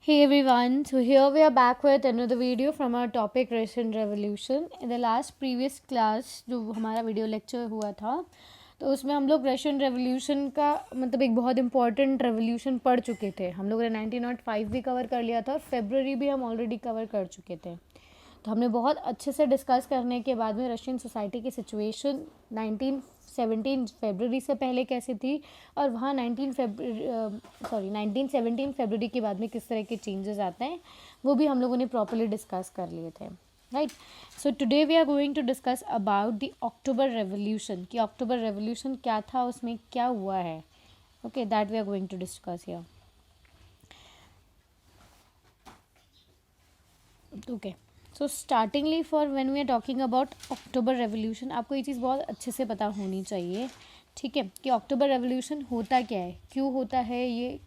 Hey everyone, so here we are back with another video from our topic Russian Revolution. In the last previous class जो हमारा video lecture हुआ था तो उसमें हम लोग रशियन रेवोल्यूशन का मतलब एक बहुत इंपॉर्टेंट रेवोल्यूशन पढ़ चुके थे. हम लोगों ने 1905 भी कवर कर लिया था और फेब्रुअरी भी हम ऑलरेडी कवर कर चुके थे. तो हमने बहुत अच्छे से डिस्कस करने के बाद में रशियन सोसाइटी की सिचुएशन 1917 फरवरी से पहले कैसी थी और वहाँ 1917 फरवरी के बाद में किस तरह के चेंजेस आते हैं वो भी हम लोगों ने प्रॉपर्ली डिस्कस कर लिए थे. Right. So today we are going to discuss about the October revolution कि अक्टूबर रेवोल्यूशन क्या था, उसमें क्या हुआ है. Okay, that we are going to discuss here. Okay, so startingly for when we are talking about October revolution आपको ये चीज़ बहुत अच्छे से पता होनी चाहिए. ठीक है, कि अक्टूबर रेवोल्यूशन होता क्या है, क्यों होता है, ये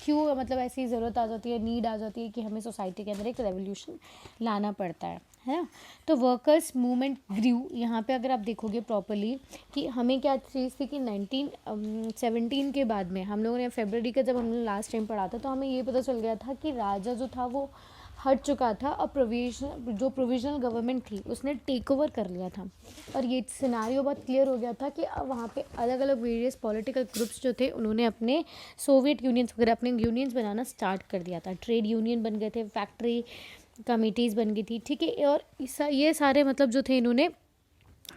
क्यों मतलब ऐसी ज़रूरत आ जाती है, नीड आ जाती है कि हमें सोसाइटी के अंदर एक रेवोल्यूशन लाना पड़ता है ना. तो वर्कर्स मूवमेंट ग्रू. यहाँ पे अगर आप देखोगे प्रॉपरली कि हमें क्या चीज़ थी कि 1917 के बाद में हम लोगों ने फरवरी का जब हमने लास्ट टाइम पढ़ा था तो हमें ये पता चल गया था कि राजा जो था वो हट चुका था और प्रोविजनल गवर्नमेंट थी उसने टेक ओवर कर लिया था. और ये सिनारियो बहुत क्लियर हो गया था कि अब वहाँ पे अलग अलग वेरियस पॉलिटिकल ग्रुप्स जो थे उन्होंने अपने सोवियत यूनियंस वगैरह अपने यूनियंस बनाना स्टार्ट कर दिया था. ट्रेड यूनियन बन गए थे, फैक्ट्री कमिटीज़ बन गई थी. ठीक है, और ये सारे मतलब जो थे इन्होंने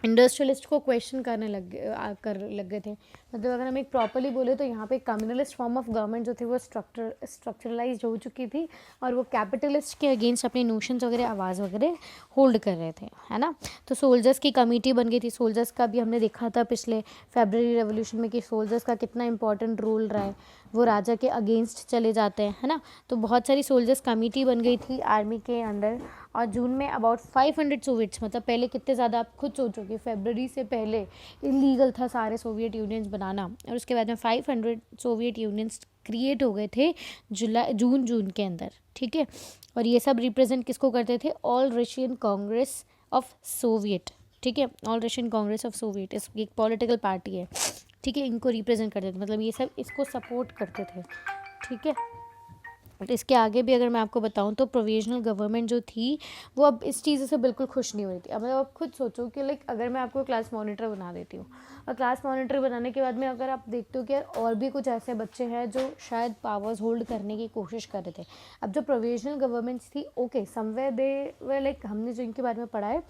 इंडस्ट्रियलिस्ट को क्वेश्चन करने लग गए थे. मतलब अगर हम एक प्रॉपर्ली बोले तो यहाँ पे कम्युनलिस्ट फॉर्म ऑफ गवर्नमेंट जो थी वो स्ट्रक्चरलाइज हो चुकी थी और वो कैपिटलिस्ट के अगेंस्ट अपने नोशंस वगैरह आवाज़ वगैरह होल्ड कर रहे थे, है ना. तो सोल्जर्स की कमेटी बन गई थी. सोल्जर्स का भी हमने देखा था पिछले फरवरी रेवोल्यूशन में कि सोल्जर्स का कितना इंपॉर्टेंट रोल रहा है, वो राजा के अगेंस्ट चले जाते हैं, है ना. तो बहुत सारी सोल्जर्स कमेटी बन गई थी आर्मी के अंडर. और जून में अबाउट 500 सोवियट्स, मतलब पहले कितने ज़्यादा आप खुद सोचो कि फरवरी से पहले इलीगल था सारे सोवियत यूनियंस बनाना और उसके बाद में 500 सोवियत यूनियंस क्रिएट हो गए थे जून के अंदर. ठीक है, और ये सब रिप्रेजेंट किसको करते थे, all Russian Congress of Soviet. ठीक है, all Russian Congress of Soviet एक पॉलिटिकल पार्टी है. ठीक है, इनको रिप्रेजेंट करते थे, मतलब ये सब इसको सपोर्ट करते थे. ठीक है, बट इसके आगे भी अगर मैं आपको बताऊं तो प्रोविजनल गवर्नमेंट जो थी वो अब इस चीज़ से बिल्कुल खुश नहीं हो रही थी. अब मतलब आप खुद सोचो कि लाइक अगर मैं आपको क्लास मॉनिटर बना देती हूँ और क्लास मॉनिटर बनाने के बाद में अगर आप देखते हो कि यार और भी कुछ ऐसे बच्चे हैं जो शायद पावर्स होल्ड करने की कोशिश कर रहे थे. अब जो प्रोविजनल गवर्नमेंट्स थी okay somewhere they way like हमने जो इनके बारे में पढ़ा है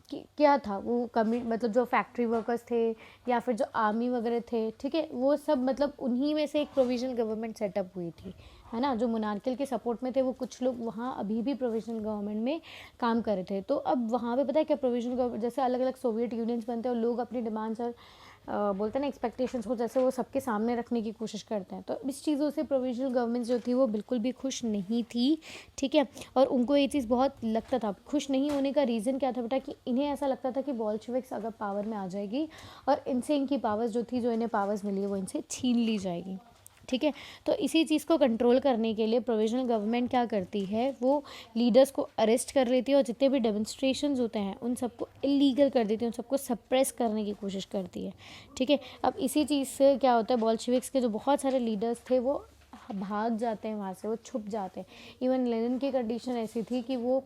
कि क्या था वो कमी, मतलब जो फैक्ट्री वर्कर्स थे या फिर जो आर्मी वगैरह थे. ठीक है, वो सब मतलब उन्हीं में से एक प्रोविजनल गवर्नमेंट सेटअप हुई थी, है ना. जो मोनार्कियल के सपोर्ट में थे वो कुछ लोग वहाँ अभी भी प्रोविजनल गवर्नमेंट में काम कर रहे थे. तो अब वहाँ पे पता है क्या, प्रोविजनल गवर्नमेंट जैसे अलग अलग सोवियत यूनियंस बनते हैं और लोग अपनी डिमांड्स और बोलते हैं ना एक्सपेक्टेशंस को जैसे वो सबके सामने रखने की कोशिश करते हैं. तो इस चीज़ों से प्रोविजनल गवर्नमेंट जो थी वो बिल्कुल भी खुश नहीं थी. ठीक है, और उनको ये चीज़ बहुत लगता था. खुश नहीं होने का रीज़न क्या था बेटा, कि इन्हें ऐसा लगता था कि बोल्शेविक्स अगर पावर में आ जाएगी और इनसे इनकी पावर्स जो थी, जो इन्हें पावर्स मिली है वो इनसे छीन ली जाएगी. ठीक है, तो इसी चीज़ को कंट्रोल करने के लिए प्रोविजनल गवर्नमेंट क्या करती है, वो लीडर्स को अरेस्ट कर लेती है और जितने भी डेमोन्स्ट्रेशंस होते हैं उन सबको इलीगल कर देती है, उन सबको सप्रेस करने की कोशिश करती है. ठीक है, अब इसी चीज़ से क्या होता है, बोल्शेविक्स के जो बहुत सारे लीडर्स थे वो भाग जाते हैं वहाँ से, वो छुप जाते हैं. इवन लेनिन की कंडीशन ऐसी थी कि वो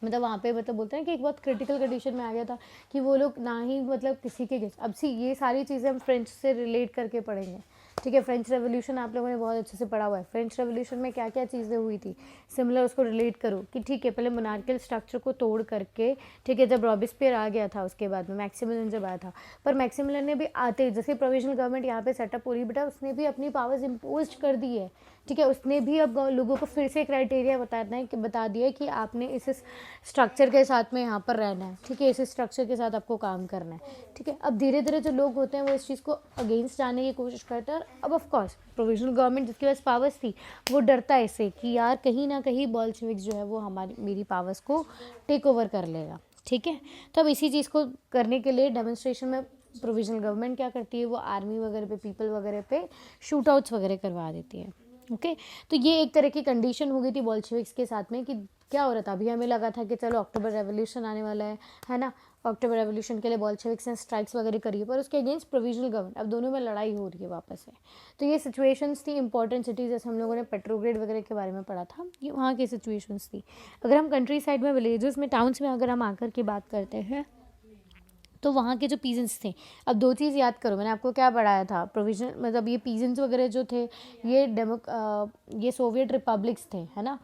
मतलब वहाँ पे मतलब बोलते हैं कि एक बहुत क्रिटिकल कंडीशन में आ गया था कि वो लोग ना ही मतलब किसी के गेस्ट. अब सी ये सारी चीज़ें हम फ्रेंच से रिलेट करके पढ़ेंगे. ठीक है, फ्रेंच रेवोल्यूशन आप लोगों ने बहुत अच्छे से पढ़ा हुआ है. फ्रेंच रेवोल्यूशन में क्या क्या चीज़ें हुई थी सिमिलर, उसको रिलेट करो कि ठीक है पहले मोनार्कियल स्ट्रक्चर को तोड़ करके, ठीक है, जब रॉबिस्पियर आ गया था उसके बाद में मैक्सिमिलियन जब आया था, पर मैक्सिमिलियन ने भी आते जैसे प्रोविजनल गवर्नमेंट यहाँ पे सेटअप हो रही बेटा उसने भी अपनी पावर्स इम्पोज कर दी है. ठीक है, उसने भी अब लोगों को फिर से क्राइटेरिया बता दिया कि आपने इस स्ट्रक्चर के साथ में यहाँ पर रहना है. ठीक है, इस स्ट्रक्चर के साथ आपको काम करना है. ठीक है, अब धीरे धीरे जो लोग होते हैं वो इस चीज़ को अगेंस्ट जाने की कोशिश करते हैं. और अब ऑफ कोर्स प्रोविजनल गवर्नमेंट जिसके पास पावर्स थी वो डरता है इससे कि यार कहीं ना कहीं बोल्शेविक्स जो है वो मेरी पावर्स को टेक ओवर कर लेगा. ठीक है, तो अब इसी चीज़ को करने के लिए डेमोन्स्ट्रेशन में प्रोविजनल गवर्नमेंट क्या करती है, वो आर्मी वगैरह पे, पीपल वगैरह पे शूट आउट्स वगैरह करवा देती है. ओके, तो ये एक तरह की कंडीशन हो गई थी बोल्शेविक्स के साथ में कि क्या हो रहा था, अभी हमें लगा था कि चलो अक्टूबर रेवोल्यूशन आने वाला है ना, अक्टूबर रेवोल्यूशन के लिए बॉल्शेविक्स ने स्ट्राइक्स वगैरह करी है, पर उसके अगेंस्ट प्रोविजनल गवर्नमेंट, अब दोनों में लड़ाई हो रही है वापस से। तो ये सिचुएशंस थी इंपॉर्टेंट सिटीज़, जैसे हम लोगों ने पेट्रोग्रेड वगैरह के बारे में पढ़ा था, ये वहाँ की सिचुएशंस थी। अगर हम कंट्री साइड में, विलेजेस में, टाउन्स में अगर हम आकर के बात करते हैं, तो वहाँ के जो पीजेंट्स थे, अब दो चीज़ याद करो, मैंने आपको क्या पढ़ाया था, प्रोविजन मतलब ये पीजेंट्स वगैरह जो थे ये सोवियत रिपब्लिक्स थे, है ना,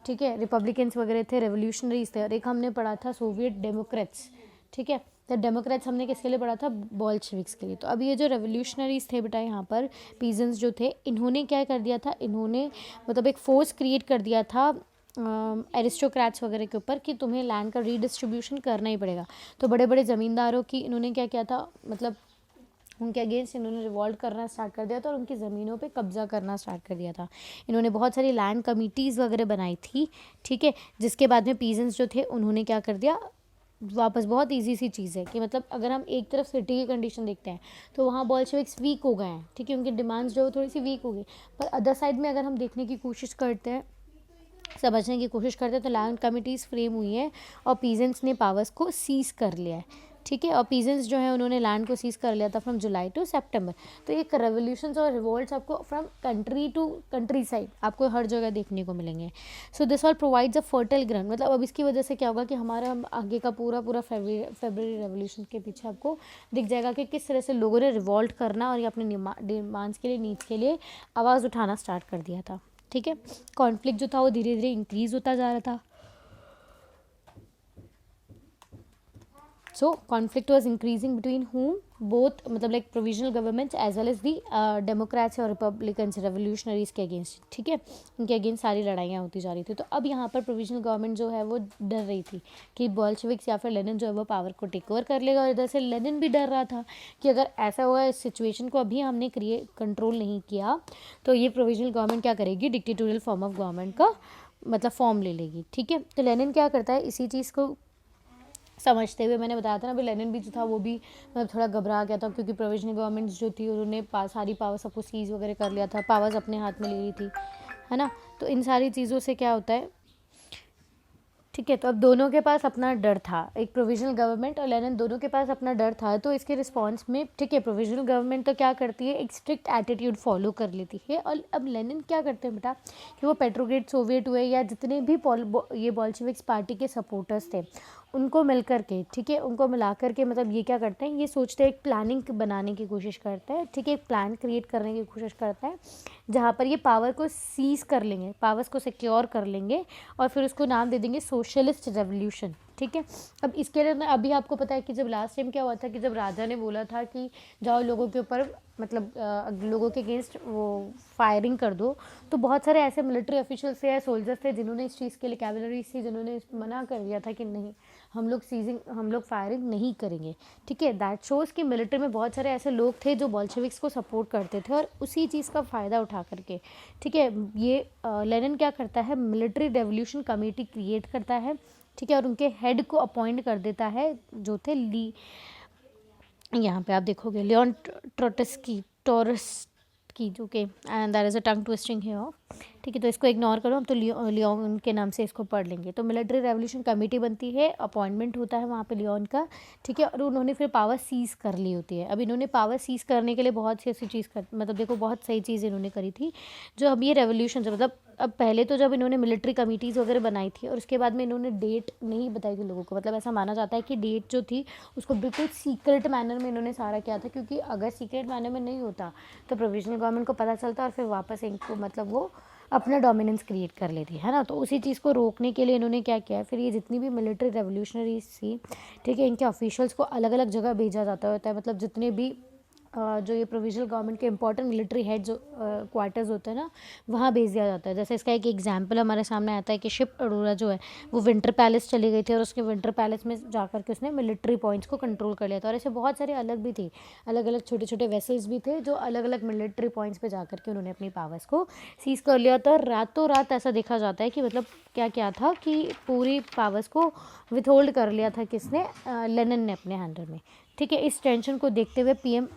ठीक है, रिपब्लिकन्स वगैरह थे, रेवोल्यूशनरीज थे, और एक हमने पढ़ा था सोवियत डेमोक्रेट्स, ठीक है। तो डेमोक्रेट्स हमने किसके लिए पढ़ा था, बॉल्शेविक्स के लिए। तो अब ये जो रेवोल्यूशनरीज थे बेटा, यहाँ पर पीजेंट्स जो थे, इन्होंने क्या कर दिया था, इन्होंने मतलब एक फोर्स क्रिएट कर दिया था एरिस्टोक्रेट्स वगैरह के ऊपर कि तुम्हें लैंड का रीडिस्ट्रीब्यूशन करना ही पड़ेगा। तो बड़े बड़े ज़मींदारों की इन्होंने क्या किया था, मतलब उनके अगेंस्ट इन्होंने रिवॉल्ट करना स्टार्ट कर दिया था और उनकी ज़मीनों पे कब्जा करना स्टार्ट कर दिया था। इन्होंने बहुत सारी लैंड कमिटीज़ वगैरह बनाई थी, ठीक है, जिसके बाद में पीजेंट्स जो थे उन्होंने क्या कर दिया वापस। बहुत इजी सी चीज़ है कि मतलब अगर हम एक तरफ सिटी की कंडीशन देखते हैं तो वहाँ बॉल्शेविक्स वीक हो गए हैं, ठीक है, उनकी डिमांड्स जो थोड़ी सी वीक हो गई, पर अदर साइड में अगर हम देखने की कोशिश करते हैं, समझने की कोशिश करते हैं, तो लैंड कमिटीज़ फ्रेम हुई है और पीजेंट्स ने पावर्स को सीज़ कर लिया है, ठीक है, और पीजेंट्स जो है उन्होंने लैंड को सीज़ कर लिया था फ्रॉम जुलाई टू सितंबर। तो एक रेवोल्यूशंस और रिवोल्ट्स आपको from country to country side आपको हर जगह देखने को मिलेंगे। So this all provides a fertile ground, मतलब अब इसकी वजह से क्या होगा कि हमारा आगे का पूरा फेब्रुअरी रेवोल्यूशन के पीछे आपको दिख जाएगा कि किस तरह से लोगों ने रिवॉल्ट करना और ये अपने डिमांड्स के लिए, नीड्स के लिए आवाज़ उठाना स्टार्ट कर दिया था, ठीक है। कॉन्फ्लिक्ट जो था वो धीरे धीरे इंक्रीज होता जा रहा था। So conflict was increasing between whom both, मतलब like provisional governments as well as the democrats और रिपब्लिकन्स, रेवोल्यूशनरीज के अगेंस्ट, ठीक है, उनके अगेंस्ट सारी लड़ाइयाँ होती जा रही थी। तो अब यहाँ पर प्रोविजनल गवर्नमेंट जो है वो डर रही थी कि बॉल्शेविक्स या फिर लेनिन जो है वो पावर को टेक ओवर कर लेगा, और इधर से लेनिन भी डर रहा था कि अगर ऐसा हुआ, इस सिचुएशन को अभी हमने कंट्रोल नहीं किया तो ये प्रोविजनल गवर्नमेंट क्या करेगी, डिक्टेटोरियल फॉर्म ऑफ गवर्नमेंट का मतलब फॉर्म ले लेगी, ठीक है। तो लेनिन क्या करता है, इसी चीज़ को समझते हुए, मैंने बताया था ना, अभी लेनिन भी जो था वो भी मतलब थोड़ा घबरा गया था, क्योंकि प्रोविजनल गवर्नमेंट जो थी उन्होंने सारी पावर सबको सीज वगैरह कर लिया था, पावर्स अपने हाथ में ले ली थी, है ना। तो इन सारी चीज़ों से क्या होता है, ठीक है, तो अब दोनों के पास अपना डर था, एक प्रोविजनल गवर्नमेंट और लेनिन, दोनों के पास अपना डर था। तो इसके रिस्पांस में, ठीक है, प्रोविजनल गवर्नमेंट तो क्या करती है, एक स्ट्रिक्ट एटीट्यूड फॉलो कर लेती है, और अब लेनिन क्या करते हैं बेटा कि वो पेट्रोग्रेड सोवियत हुए या जितने भी ये बॉल्शेविक्स पार्टी के सपोर्टर्स थे उनको मिल कर के, ठीक है, उनको मिला कर के, मतलब ये क्या करते हैं, ये सोचते हैं, एक प्लानिंग बनाने की कोशिश करते हैं, ठीक है, एक प्लान क्रिएट करने की कोशिश करता है जहाँ पर ये पावर को सीज कर लेंगे, पावर्स को सिक्योर कर लेंगे और फिर उसको नाम दे देंगे सोशलिस्ट रेवोल्यूशन, ठीक है। अब इसके लिए अभी आपको पता है कि जब लास्ट टाइम क्या हुआ था कि जब राजा ने बोला था कि जाओ लोगों के ऊपर, मतलब लोगों के अगेंस्ट वो फायरिंग कर दो, तो बहुत सारे ऐसे मिलिट्री ऑफिशियल्स थे या सोल्जर्स थे जिन्होंने इस चीज़ के लिए, कैवलरीज थी जिन्होंने मना कर दिया था कि नहीं, हम लोग फायरिंग नहीं करेंगे, ठीक है। दैट शोज़ कि मिलिट्री में बहुत सारे ऐसे लोग थे जो बॉल्शेविक्स को सपोर्ट करते थे और उसी चीज़ का फ़ायदा उठा करके, ठीक है, ये लेनिन क्या करता है, मिलिट्री रेवोल्यूशन कमेटी क्रिएट करता है, ठीक है, और उनके हेड को अपॉइंट कर देता है जो थे यहाँ पे आप देखोगे लियोन ट्रोट्स्की जो कि and there is a tongue twisting here, ठीक है, तो इसको इग्नोर करो, हम तो लियोन के नाम से इसको पढ़ लेंगे। तो मिलिट्री रेवोल्यूशन कमेटी बनती है, अपॉइंटमेंट होता है वहाँ पे लियोन का, ठीक है, और उन्होंने फिर पावर सीज़ कर ली होती है। अब इन्होंने पावर सीज़ करने के लिए बहुत सी ऐसी चीज़ मतलब देखो बहुत सही चीज़ इन्होंने करी थी। जो अब ये रेवोल्यूशन मतलब अब पहले तो जब इन्होंने मिलिट्री कमिटीज़ वगैरह बनाई थी और उसके बाद में इन्होंने डेट नहीं बताई थी लोगों को, मतलब ऐसा माना जाता है कि डेट जो थी उसको बिल्कुल सीक्रेट मैनर में इन्होंने सारा किया था, क्योंकि अगर सीक्रेट मैनर में नहीं होता तो प्रोविजनल गवर्नमेंट को पता चलता और फिर वापस इनको मतलब वो अपना डोमिनेंस क्रिएट कर लेती है ना। तो उसी चीज़ को रोकने के लिए इन्होंने क्या किया, फिर ये जितनी भी मिलिट्री रेवोल्यूशनरीज थी, ठीक है, इनके ऑफिशियल्स को अलग अलग जगह भेजा जाता होता है, मतलब जितने भी जो ये प्रोविजनल गवर्नमेंट के इंपॉर्टेंट मिलिट्री हेड जो क्वार्टर्स होते हैं ना, वहाँ भेज दिया जाता है। जैसे इसका एक एग्जांपल हमारे सामने आता है कि शिप अरोरा जो है वो विंटर पैलेस चली गई थी और उसके विंटर पैलेस में जाकर के उसने मिलिट्री पॉइंट्स को कंट्रोल कर लिया था। और ऐसे बहुत सारे अलग भी थे, अलग अलग छोटे छोटे वेसल्स भी थे जो अलग अलग मिलिट्री पॉइंट्स पर जा के उन्होंने अपनी पावर्स को सीज कर लिया था। रातों रात ऐसा देखा जाता है कि मतलब क्या क्या था कि पूरी पावर्स को विथहोल्ड कर लिया था किसने, लेनिन ने अपने हैंडल में, ठीक है। इस टेंशन को देखते हुए पीएम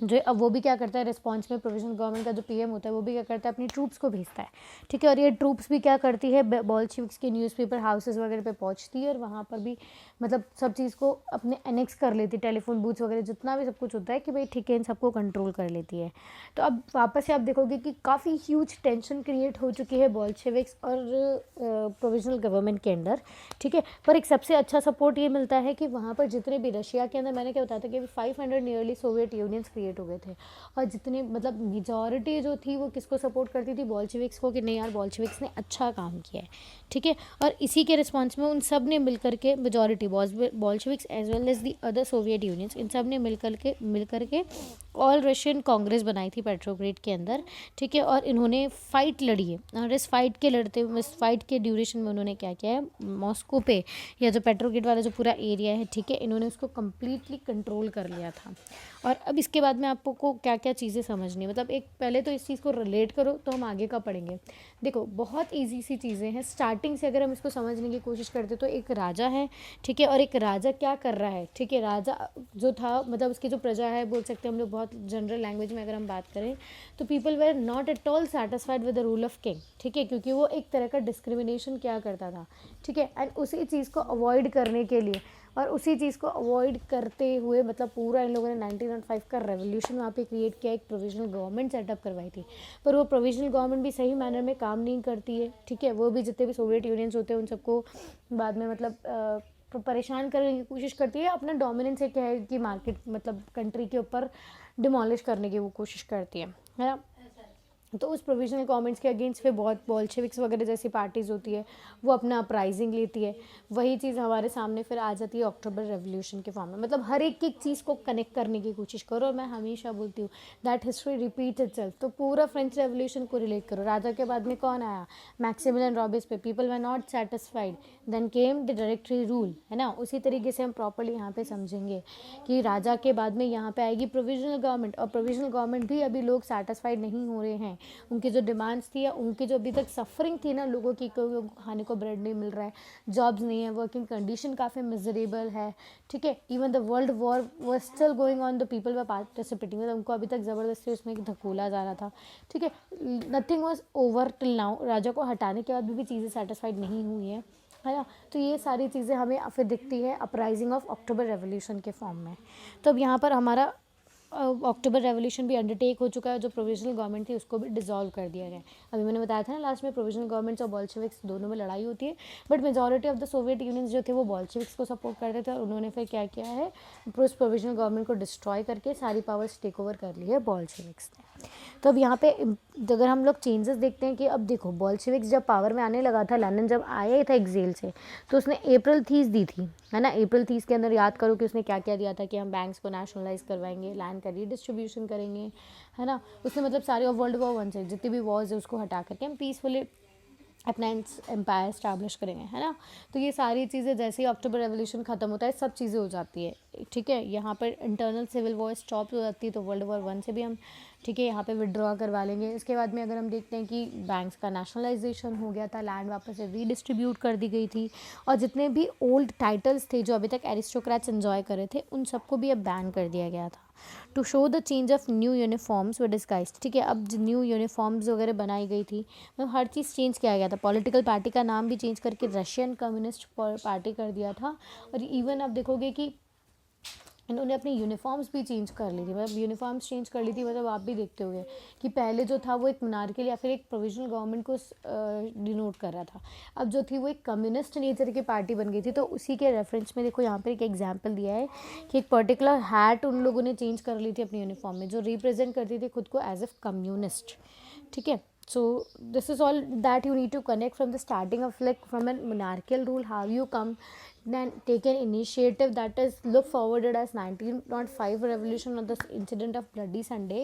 जो अब वो भी क्या करता है, रिस्पॉन्स में प्रोविजनल गवर्नमेंट का जो पीएम होता है वो भी क्या करता है, अपनी ट्रूप्स को भेजता है, ठीक है। और ये ट्रूप्स भी क्या करती है, बोल्शेविक्स के न्यूज़पेपर हाउसेस वगैरह पे पहुंचती है और वहाँ पर भी मतलब सब चीज़ को अपने एनेक्स कर लेती है, टेलीफोन बूथ्स वगैरह जितना भी सब कुछ होता है कि भाई ठीक है, इन सबको कंट्रोल कर लेती है। तो अब वापस से आप देखोगे कि काफ़ी ह्यूज टेंशन क्रिएट हो चुकी है बोल्शेविक्स और प्रोविजनल गवर्नमेंट के अंदर, ठीक है। पर एक सबसे अच्छा सपोर्ट ये मिलता है कि वहाँ पर जितने भी रशिया के अंदर, मैंने क्या बताया था कि 500 नियरली सोवियत यूनियंस क्रिएट हो गए थे, और जितने मतलब मेजॉरिटी जो थी वो किसको सपोर्ट करती थी, बोल्शेविक्स को, कि नहीं यार बोल्शेविक्स ने अच्छा काम किया है, ठीक है। और इसी के रिस्पॉन्स में उन सब ने मिलकर के, majority Bolsheviks as well as the other Soviet unions, इन सब ने मिलकर के ऑल रशियन कांग्रेस बनाई थी पेट्रोग्रेड के अंदर, ठीक है। और इन्होंने फाइट लड़ी है, और इस फाइट के ड्यूरेशन में उन्होंने क्या किया है, मॉस्को पे या जो पेट्रोग्रेड वाला जो पूरा एरिया है, ठीक है, इन्होंने उसको कम्प्लीटली कंट्रोल कर लिया था। और अब इसके बाद में आपको क्या क्या चीज़ें समझनी है, मतलब एक पहले तो इस चीज़ को रिलेट करो तो हम आगे का पढ़ेंगे। देखो बहुत ईजी सी चीज़ें हैं, स्टार्टिंग से अगर हम इसको समझने की कोशिश करते तो एक राजा है, ठीक है, और एक राजा क्या कर रहा है, ठीक है। राजा जो था, मतलब उसकी जो प्रजा है, बोल सकते हैं हम लोग बहुत जनरल लैंग्वेज में अगर हम बात करें तो people were not at all satisfied with the rule of king, ठीक है, क्योंकि वो एक तरह का डिस्क्रिमिनेशन क्या करता था, ठीक है। एंड उसी चीज़ को अवॉइड करने के लिए, और उसी चीज़ को अवॉइड करते हुए मतलब पूरा इन लोगों ने 1905 का रेवोल्यूशन वहाँ पे क्रिएट किया, एक प्रोविजनल गवर्नमेंट सेटअप करवाई थी। पर वो प्रोविजनल गवर्नमेंट भी सही मैनर में काम नहीं करती है, ठीक है। वो भी जितने भी सोवियत यूनियंस होते हैं उन सबको बाद में मतलब परेशान करने की कोशिश करती है, अपना डोमिनेंस एक है कि मार्केट मतलब कंट्री के ऊपर डिमोलिश करने की वो कोशिश करती है ना। तो उस प्रोविजनल गवर्नमेंट्स के अगेंस्ट पे बहुत बोल्शेविक्स वगैरह जैसी पार्टीज़ होती है, वो अपना अपराइजिंग लेती है। वही चीज़ हमारे सामने फिर आ जाती है अक्टूबर रेवोल्यूशन के फॉर्म में। मतलब हर एक चीज़ को कनेक्ट करने की कोशिश करो, और मैं हमेशा बोलती हूँ दैट हिस्ट्री रिपीट्स इटसेल्फ। तो पूरा फ्रेंच रेवोल्यूशन को रिलेट करो। राजा के बाद में कौन आया, Maximilien Robespierre, people were not satisfied, then came the directory rule, है ना। उसी तरीके से हम प्रॉपरली यहाँ पे समझेंगे कि राजा के बाद में यहाँ पे आएगी प्रोविजनल गवर्नमेंट, और प्रोविजनल गवर्नमेंट भी अभी लोग सेटिस्फाइड नहीं हो रहे हैं। उनकी जो डिमांड्स थी या उनकी जो अभी तक सफरिंग थी ना लोगों की, खाने को ब्रेड नहीं मिल रहा है, जॉब्स नहीं है, वर्किंग कंडीशन काफ़ी मिजरेबल है, ठीक है। Even the world war was still going on, the people were participating, मतलब उनको अभी तक ज़बरदस्ती उसमें धकेला जा रहा था, ठीक है। Nothing was over till now. राजा को हटाने के बाद भी चीज़ें सेटिस्फाइड नहीं हुई हैं, है ना। तो ये सारी चीज़ें हमें फिर दिखती है अपराइजिंग ऑफ अक्टूबर रेवोल्यूशन के फॉर्म में। तो अब यहाँ पर हमारा अक्टूबर रेवोल्यूशन भी अंडरटेक हो चुका है, जो प्रोविजनल गवर्नमेंट थी उसको भी डिसॉल्व कर दिया गया है। अभी मैंने बताया था ना लास्ट में, प्रोविजनल गवर्नमेंट्स और बोल्शेविक्स दोनों में लड़ाई होती है, but majority of the Soviet unions जो थे वो बोल्शेविक्स को सपोर्ट करते थे, और उन्होंने फिर क्या किया है, उस प्रोविजनल गवर्नमेंट को डिस्ट्रॉय करके सारी पावर्स टेक ओवर कर ली है बोल्शेविक्स ने। तो अब यहाँ पे अगर हम लोग चेंजेस देखते हैं कि अब देखो बोल्शेविक्स जब पावर में आने लगा था, लेनिन जब आया ही था एक्सेल से, तो उसने अप्रैल 30 दी थी, है ना। अप्रैल 30 के अंदर याद करो कि उसने क्या क्या दिया था कि हम बैंक्स को नेशनलाइज करवाएंगे, लैंड का रीडिस्ट्रीब्यूशन करेंगे, है ना। उसने मतलब सारे वर्ल्ड वॉर 1 से जितनी भी वॉर्स है उसको हटा करके हम पीसफुली अपना एम्पायर स्टैब्लिश करेंगे, है ना। तो ये सारी चीज़ें जैसे ही अक्टूबर रेवोल्यूशन ख़त्म होता है सब चीज़ें हो जाती है, ठीक है। यहाँ पर इंटरनल सिविल वॉर स्टॉप हो जाती है, तो वर्ल्ड वॉर 1 से भी हम, ठीक है, यहाँ पे विड्रॉ करवा लेंगे। इसके बाद में अगर हम देखते हैं कि बैंक्स का नेशनलाइजेशन हो गया था, लैंड वापस से रीडिस्ट्रीब्यूट कर दी गई थी, और जितने भी ओल्ड टाइटल्स थे जो अभी तक एरिस्टोक्रेट्स एंजॉय कर रहे थे उन सबको भी अब बैन कर दिया गया था। To show the change of new uniforms व डिस्गाइज, ठीक है। अब न्यू यूनिफॉर्म्स वगैरह बनाई गई थी, मतलब हर चीज़ चेंज किया गया था। पॉलिटिकल पार्टी का नाम भी चेंज करके रशियन कम्युनिस्ट पार्टी कर दिया था, और इवन आप देखोगे कि इन्होंने अपनी यूनिफॉर्म्स भी चेंज कर ली थी, मतलब यूनिफॉर्म्स चेंज कर ली थी, मतलब आप भी देखते होंगे कि पहले जो था वो एक मोनार्कियल या फिर एक प्रोविजनल गवर्नमेंट को डिनोट कर रहा था, अब जो थी वो एक कम्युनिस्ट नेचर की पार्टी बन गई थी। तो उसी के रेफरेंस में देखो यहाँ पर एक एग्जाम्पल दिया है कि एक पर्टिकुलर हैट उन लोगों ने चेंज कर ली थी अपनी यूनिफॉर्म में, जो रिप्रेजेंट करती थी खुद को एज ए कम्युनिस्ट, ठीक है। So this is all that you need to connect from the starting of like from a monarchical rule, how you come then take an initiative that is look forwarded as 1905 revolution or the incident of bloody Sunday।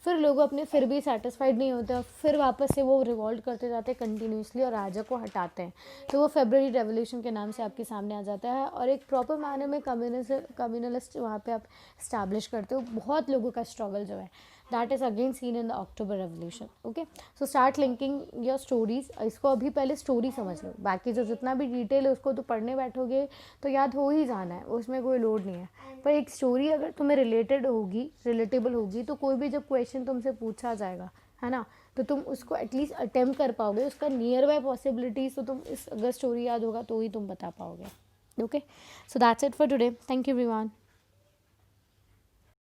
फिर लोग अपने फिर भी satisfied नहीं होते, फिर वापस से वो रिवॉल्ट करते जाते हैं कंटिन्यूसली और राजा को हटाते हैं, तो वो फेब्रुअरी रेवोल्यूशन के नाम से आपके सामने आ जाता है, और एक प्रॉपर मैनर में कम्युनलिस्ट वहाँ पे आप इस्टेब्लिश करते हो। बहुत लोगों का स्ट्रगल जो है that is again seen in the October revolution. Okay, so start linking your stories. इसको अभी पहले स्टोरी समझ लो, बाकी जो जितना भी डिटेल है उसको तो पढ़ने बैठोगे तो याद हो ही जाना है, उसमें कोई लोड नहीं है. पर एक स्टोरी अगर तुम्हें रिलेटेबल होगी तो कोई भी जब क्वेश्चन तुमसे पूछा जाएगा, है ना, तो तुम उसको एटलीस्ट अटेम्प्ट कर पाओगे. उसका नियर बाय पॉसिबिलिटीज तो तुम इस अगर स्टोरी याद होगा तो ही तुम बता पाओगे. Okay, so that's it for today. Thank you everyone.